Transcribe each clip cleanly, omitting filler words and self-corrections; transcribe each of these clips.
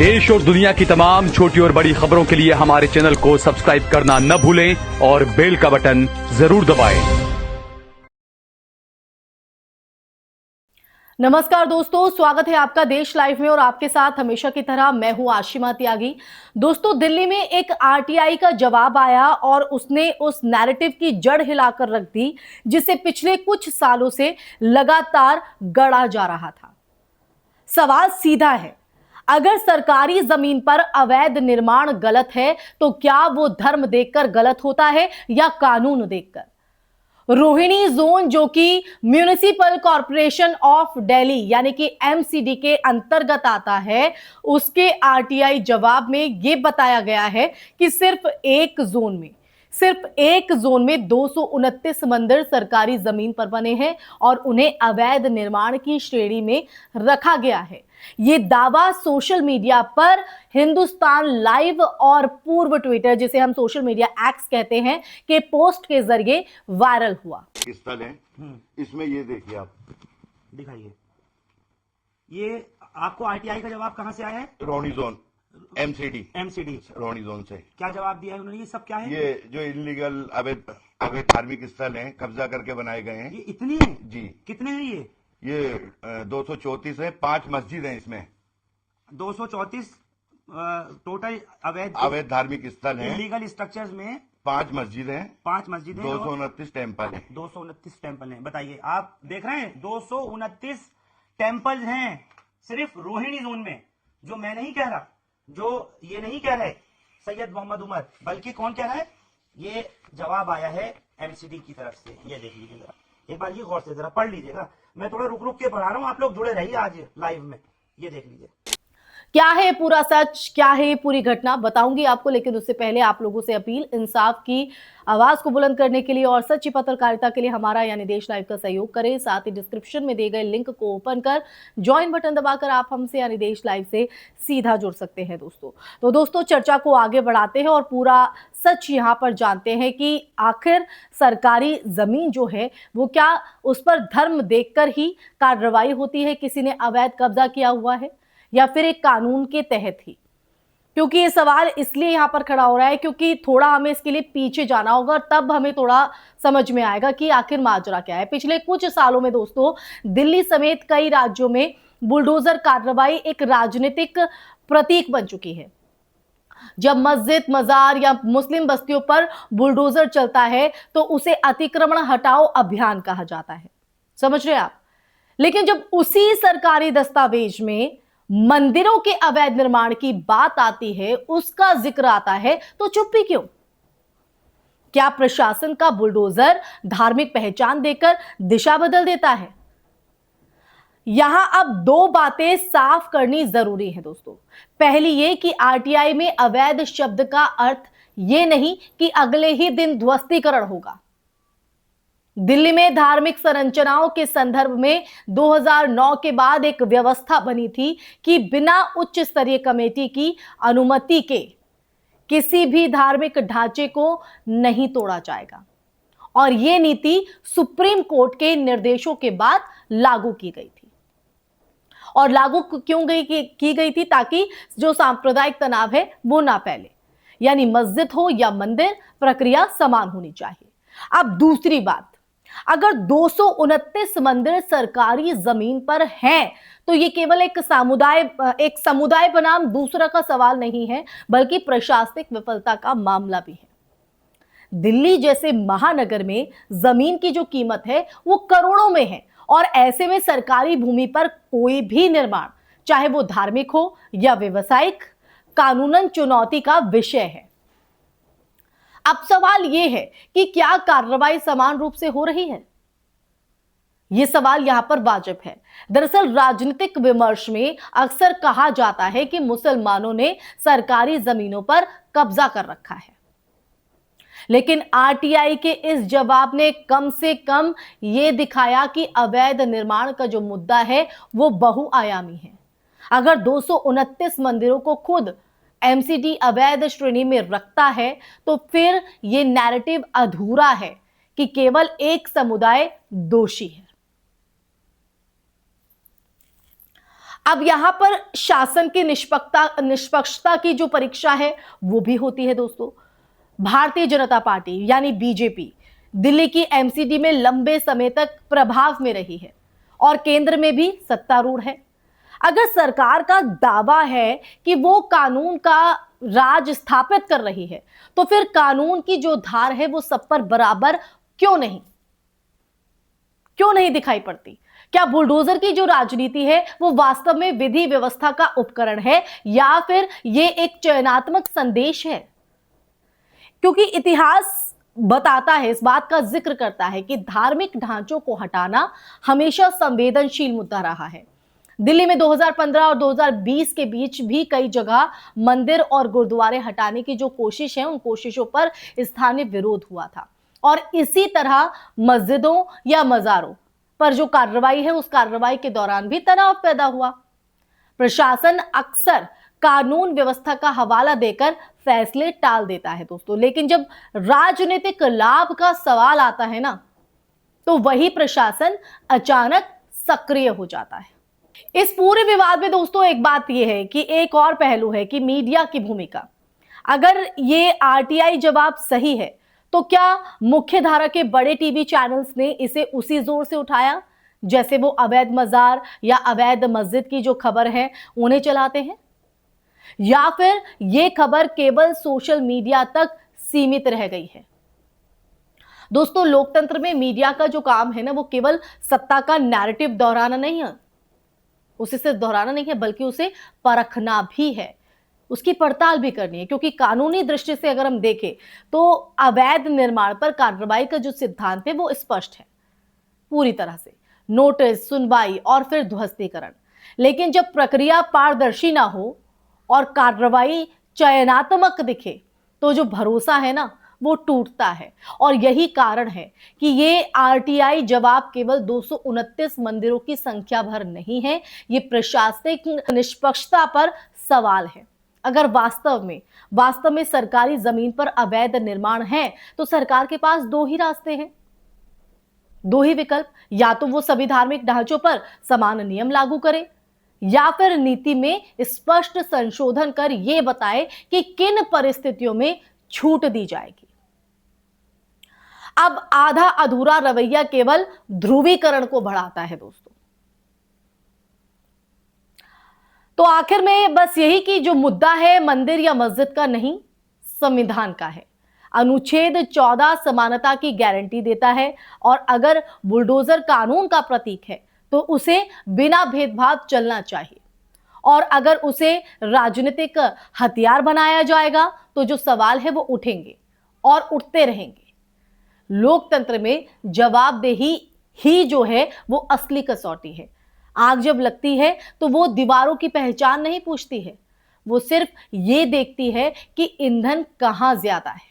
देश और दुनिया की तमाम छोटी और बड़ी खबरों के लिए हमारे चैनल को सब्सक्राइब करना न भूलें और बेल का बटन जरूर दबाएं। नमस्कार दोस्तों, स्वागत है आपका देश लाइव में और आपके साथ हमेशा की तरह मैं हूं आशिमा त्यागी। दोस्तों, दिल्ली में एक आरटीआई का जवाब आया और उसने उस नैरेटिव की जड़ हिलाकर रख दी जिसे पिछले कुछ सालों से लगातार गढ़ा जा रहा था। सवाल सीधा है, अगर सरकारी जमीन पर अवैध निर्माण गलत है तो क्या वो धर्म देखकर गलत होता है या कानून देखकर? रोहिणी जोन, जो कि म्युनिसिपल कॉरपोरेशन ऑफ दिल्ली यानी कि एमसीडी के अंतर्गत आता है, उसके आरटीआई जवाब में यह बताया गया है कि सिर्फ एक जोन में 229 मंदिर सरकारी जमीन पर बने हैं और उन्हें अवैध निर्माण की श्रेणी में रखा गया है। ये दावा सोशल मीडिया पर हिंदुस्तान लाइव और पूर्व ट्विटर, जिसे हम सोशल मीडिया एक्स कहते हैं, के पोस्ट के जरिए वायरल हुआ। स्थल है, इसमें ये देखिए, आप दिखाइए। ये आपको आरटीआई का जवाब कहां से आया है? Rohini zone MCD Rohini zone से। क्या जवाब दिया है उन्होंने? ये सब क्या है? ये जो इलीगल अवैध धार्मिक स्थल हैं, कब्जा करके बनाए गए हैं। ये इतनी है जी। कितने हैं ये 234 है। 5 मस्जिद हैं इसमें। 234 टोटल अवैध धार्मिक स्थल हैं। इलीगल स्ट्रक्चर्स में 5 मस्जिद हैं। 5 मस्जिदें, 229 टेम्पल हैं। 229 टेम्पल हैं। बताइए, आप देख रहे हैं 229 टेम्पल हैं सिर्फ रोहिणी जोन में। जो मैं नहीं कह रहा, जो ये नहीं कह रहे सैयद मोहम्मद उमर, बल्कि कौन कह रहा है? ये जवाब आया है एमसीडी की तरफ से। ये देख लीजिए जरा, एक बार ये गौर से जरा पढ़ लीजिएगा। मैं थोड़ा रुक रुक के पढ़ा रहा हूं, आप लोग जुड़े रहिए आज लाइव में। ये देख लीजिए क्या है पूरा सच, क्या है पूरी घटना, बताऊंगी आपको, लेकिन उससे पहले आप लोगों से अपील, इंसाफ की आवाज को बुलंद करने के लिए और सच्ची पत्रकारिता के लिए हमारा यानी देश लाइव का सहयोग करें। साथ ही डिस्क्रिप्शन में दिए गए लिंक को ओपन कर ज्वाइन बटन दबाकर आप हमसे यानी देश लाइव से सीधा जुड़ सकते हैं। दोस्तों चर्चा को आगे बढ़ाते हैं और पूरा सच यहाँ पर जानते हैं कि आखिर सरकारी जमीन जो है वो क्या उस पर धर्म देखकर ही कार्रवाई होती है, किसी ने अवैध कब्जा किया हुआ है, या फिर एक कानून के तहत ही? क्योंकि ये सवाल इसलिए यहां पर खड़ा हो रहा है क्योंकि थोड़ा हमें इसके लिए पीछे जाना होगा, तब हमें थोड़ा समझ में आएगा कि आखिर माजरा क्या है। पिछले कुछ सालों में दोस्तों दिल्ली समेत कई राज्यों में बुलडोजर कार्रवाई एक राजनीतिक प्रतीक बन चुकी है। जब मस्जिद, मजार या मुस्लिम बस्तियों पर बुलडोजर चलता है तो उसे अतिक्रमण हटाओ अभियान कहा जाता है, समझ रहे आप? लेकिन जब उसी सरकारी दस्तावेज में मंदिरों के अवैध निर्माण की बात आती है, उसका जिक्र आता है, तो चुप्पी क्यों? क्या प्रशासन का बुलडोजर धार्मिक पहचान देकर दिशा बदल देता है? यहां अब 2 बातें साफ करनी जरूरी है दोस्तों। पहली ये कि आरटीआई में अवैध शब्द का अर्थ ये नहीं कि अगले ही दिन ध्वस्तीकरण होगा। दिल्ली में धार्मिक संरचनाओं के संदर्भ में 2009 के बाद एक व्यवस्था बनी थी कि बिना उच्च स्तरीय कमेटी की अनुमति के किसी भी धार्मिक ढांचे को नहीं तोड़ा जाएगा, और यह नीति सुप्रीम कोर्ट के निर्देशों के बाद लागू की गई थी। और लागू क्यों की गई थी? ताकि जो सांप्रदायिक तनाव है वो ना फैले, यानी मस्जिद हो या मंदिर, प्रक्रिया समान होनी चाहिए। अब दूसरी बात, अगर 229 मंदिर सरकारी जमीन पर हैं तो ये केवल एक समुदाय बनाम दूसरा का सवाल नहीं है, बल्कि प्रशासनिक विफलता का मामला भी है। दिल्ली जैसे महानगर में जमीन की जो कीमत है वो करोड़ों में है, और ऐसे में सरकारी भूमि पर कोई भी निर्माण, चाहे वो धार्मिक हो या व्यवसायिक, कानूनन चुनौती का विषय है। अब सवाल यह है कि क्या कार्रवाई समान रूप से हो रही है? यह सवाल यहां पर वाजिब है। दरअसल राजनीतिक विमर्श में अक्सर कहा जाता है कि मुसलमानों ने सरकारी जमीनों पर कब्जा कर रखा है, लेकिन आरटीआई के इस जवाब ने कम से कम यह दिखाया कि अवैध निर्माण का जो मुद्दा है वो बहुआयामी है। अगर 229 मंदिरों को खुद एमसीडी अवैध श्रेणी में रखता है तो फिर यह नैरेटिव अधूरा है कि केवल एक समुदाय दोषी है। अब यहां पर शासन की निष्पक्षता की जो परीक्षा है वो भी होती है दोस्तों। भारतीय जनता पार्टी यानी बीजेपी दिल्ली की एमसीडी में लंबे समय तक प्रभाव में रही है और केंद्र में भी सत्तारूढ़ है। अगर सरकार का दावा है कि वो कानून का राज स्थापित कर रही है, तो फिर कानून की जो धार है वो सब पर बराबर क्यों नहीं दिखाई पड़ती? क्या बुलडोजर की जो राजनीति है वो वास्तव में विधि व्यवस्था का उपकरण है या फिर ये एक चयनात्मक संदेश है? क्योंकि इतिहास बताता है, इस बात का जिक्र करता है कि धार्मिक ढांचों को हटाना हमेशा संवेदनशील मुद्दा रहा है। दिल्ली में 2015 और 2020 के बीच भी कई जगह मंदिर और गुरुद्वारे हटाने की जो कोशिश है, उन कोशिशों पर स्थानीय विरोध हुआ था और इसी तरह मस्जिदों या मजारों पर जो कार्रवाई है, उस कार्रवाई के दौरान भी तनाव पैदा हुआ। प्रशासन अक्सर कानून व्यवस्था का हवाला देकर फैसले टाल देता है दोस्तों, लेकिन जब राजनीतिक लाभ का सवाल आता है ना, तो वही प्रशासन अचानक सक्रिय हो जाता है। इस पूरे विवाद में दोस्तों एक बात यह है कि एक और पहलू है कि मीडिया की भूमिका। अगर ये आरटीआई जवाब सही है तो क्या मुख्य धारा के बड़े टीवी चैनल्स ने इसे उसी जोर से उठाया जैसे वो अवैध मजार या अवैध मस्जिद की जो खबर है उन्हें चलाते हैं, या फिर ये खबर केवल सोशल मीडिया तक सीमित रह गई है? दोस्तों, लोकतंत्र में मीडिया का जो काम है ना, वो केवल सत्ता का नैरेटिव दोहराना नहीं है, उसे सिर्फ दोहराना नहीं है बल्कि उसे परखना भी है, उसकी पड़ताल भी करनी है। क्योंकि कानूनी दृष्टि से अगर हम देखें तो अवैध निर्माण पर कार्रवाई का जो सिद्धांत है वो स्पष्ट है पूरी तरह से, नोटिस, सुनवाई और फिर ध्वस्तीकरण। लेकिन जब प्रक्रिया पारदर्शी ना हो और कार्रवाई चयनात्मक दिखे तो जो भरोसा है ना वो टूटता है। और यही कारण है कि ये आरटीआई जवाब केवल 229 मंदिरों की संख्या भर नहीं है, ये प्रशासनिक निष्पक्षता पर सवाल है। अगर वास्तव में सरकारी जमीन पर अवैध निर्माण है तो सरकार के पास दो ही रास्ते हैं, दो ही विकल्प। या तो वो सभी धार्मिक ढांचों पर समान नियम लागू करे या फिर नीति में स्पष्ट संशोधन कर यह बताए कि किन परिस्थितियों में छूट दी जाएगी। अब आधा अधूरा रवैया केवल ध्रुवीकरण को बढ़ाता है दोस्तों। तो आखिर में बस यही कि जो मुद्दा है मंदिर या मस्जिद का नहीं, संविधान का है। अनुच्छेद 14 समानता की गारंटी देता है और अगर बुलडोजर कानून का प्रतीक है तो उसे बिना भेदभाव चलना चाहिए, और अगर उसे राजनीतिक हथियार बनाया जाएगा तो जो सवाल है वो उठेंगे और उठते रहेंगे। लोकतंत्र में जवाबदेही ही जो है वो असली कसौटी है। आग जब लगती है तो वो दीवारों की पहचान नहीं पूछती है, वो सिर्फ ये देखती है कि ईंधन कहां ज्यादा है।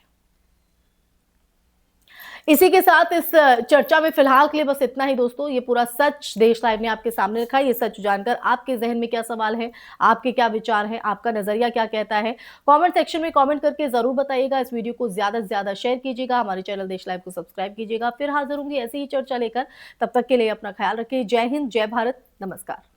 इसी के साथ इस चर्चा में फिलहाल के लिए बस इतना ही दोस्तों। ये पूरा सच देश लाइव ने आपके सामने रखा। ये सच जानकर आपके जहन में क्या सवाल है, आपके क्या विचार हैं, आपका नजरिया क्या कहता है, कमेंट सेक्शन में कमेंट करके जरूर बताइएगा। इस वीडियो को ज्यादा से ज्यादा शेयर कीजिएगा, हमारे चैनल देश लाइव को सब्सक्राइब कीजिएगा। फिर हाजिर होंगे ऐसी ही चर्चा लेकर, तब तक के लिए अपना ख्याल रखिए। जय हिंद, जय भारत, नमस्कार।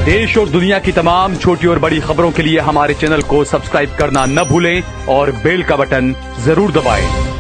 देश और दुनिया की तमाम छोटी और बड़ी खबरों के लिए हमारे चैनल को सब्सक्राइब करना न भूलें और बेल का बटन जरूर दबाएं।